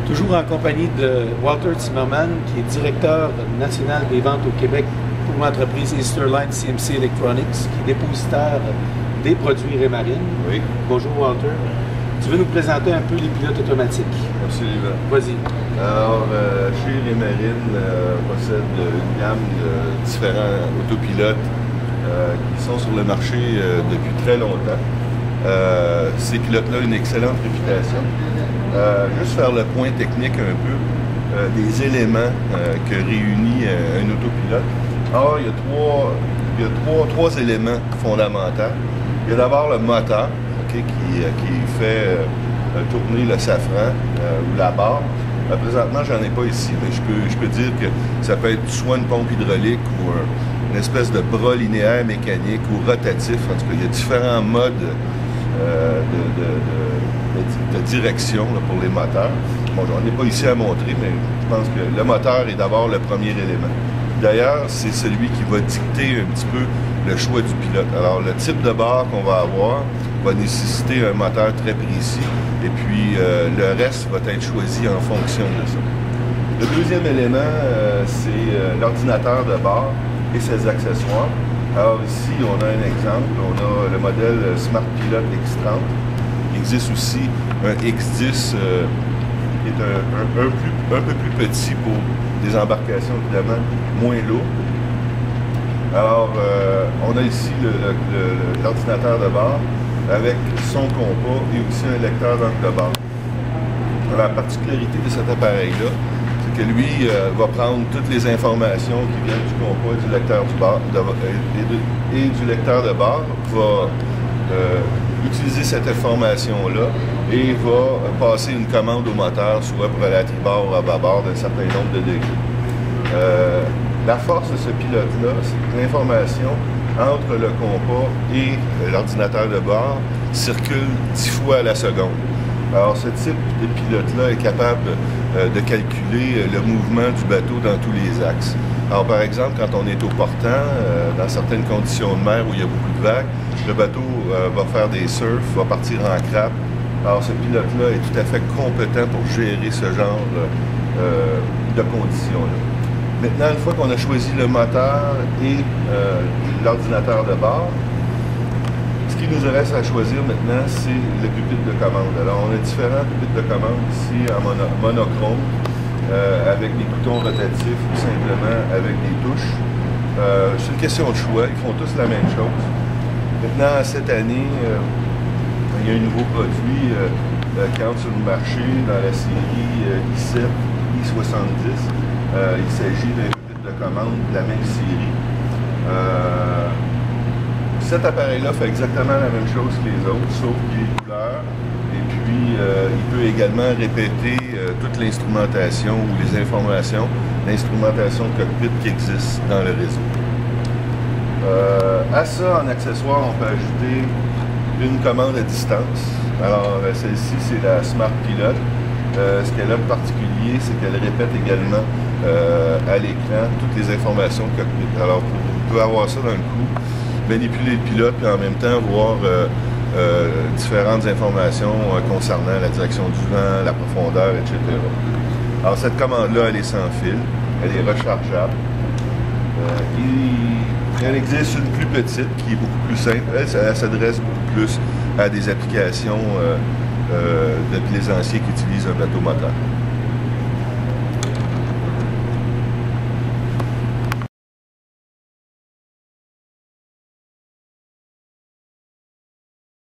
Toujours en compagnie de Walter Zimmerman, qui est directeur national des ventes au Québec pour l'entreprise Easterline CMC Electronics, qui est dépositaire des produits Raymarine. Oui. Bonjour Walter. Tu veux nous présenter un peu les pilotes automatiques? Absolument. Vas-y. Alors, chez Raymarine, possède une gamme de différents autopilotes qui sont sur le marché depuis très longtemps. Ces pilotes-là ont une excellente réputation. Juste faire le point technique un peu des éléments que réunit un autopilote. Alors, il y a trois éléments fondamentaux. Il y a d'abord le moteur, qui fait tourner le safran ou la barre. Présentement, j'en ai pas ici, mais je peux dire que ça peut être soit une pompe hydraulique ou une espèce de bras linéaire mécanique ou rotatif. En tout cas, il y a différents modes de direction là, pour les moteurs. Bon, j'en ai pas ici à montrer, mais je pense que le moteur est d'abord le premier élément. D'ailleurs, c'est celui qui va dicter un petit peu le choix du pilote. Alors, le type de barre qu'on va avoir va nécessiter un moteur très précis et puis le reste va être choisi en fonction de ça. Le deuxième élément, c'est l'ordinateur de bord et ses accessoires. Alors ici, on a un exemple, on a le modèle Smart Pilot X30. Il existe aussi un X10 qui est un peu plus petit pour des embarcations évidemment moins lourdes. Alors, on a ici l'ordinateur de bord avec son compas et aussi un lecteur d'encre de bord. La particularité de cet appareil-là, c'est que lui va prendre toutes les informations qui viennent du compas et du lecteur et du lecteur de bord, va utiliser cette information-là et va passer une commande au moteur, soit pour aller à tribord ou à bâbord d'un certain nombre de degrés. La force de ce pilote-là, c'est que l'information entre le compas et l'ordinateur de bord circule 10 fois à la seconde. Alors, ce type de pilote-là est capable de calculer le mouvement du bateau dans tous les axes. Alors, par exemple, quand on est au portant, dans certaines conditions de mer où il y a beaucoup de vagues, le bateau va faire des surfs, va partir en crabe. Alors, ce pilote-là est tout à fait compétent pour gérer ce genre de conditions-là. Maintenant, une fois qu'on a choisi le moteur et l'ordinateur de bord, ce qui nous reste à choisir maintenant, c'est le pupitre de commande. Alors, on a différents pupitres de commande ici en monochrome, avec des boutons rotatifs ou simplement avec des touches. C'est une question de choix, ils font tous la même chose. Maintenant, cette année, il y a un nouveau produit qui entre sur le marché dans la série i7, i70. Il s'agit d'un pupitre de commande de la même série. Cet appareil-là fait exactement la même chose que les autres, sauf qu'il est couleur. Et puis, il peut également répéter toute l'instrumentation ou les informations d'instrumentation de cockpit qui existe dans le réseau. À ça, en accessoire, on peut ajouter une commande à distance. Alors, celle-ci, c'est la Smart Pilot. Ce qu'elle a de particulier, c'est qu'elle répète également à l'écran toutes les informations de cockpit. Alors, vous pouvez avoir ça dans le coup, manipuler le pilote, puis en même temps voir différentes informations concernant la direction du vent, la profondeur, etc. Alors, cette commande-là, elle est sans fil, elle est rechargeable. Il en existe une plus petite, qui est beaucoup plus simple. Elle s'adresse beaucoup plus à des applications de plaisanciers qui utilisent un bateau moteur.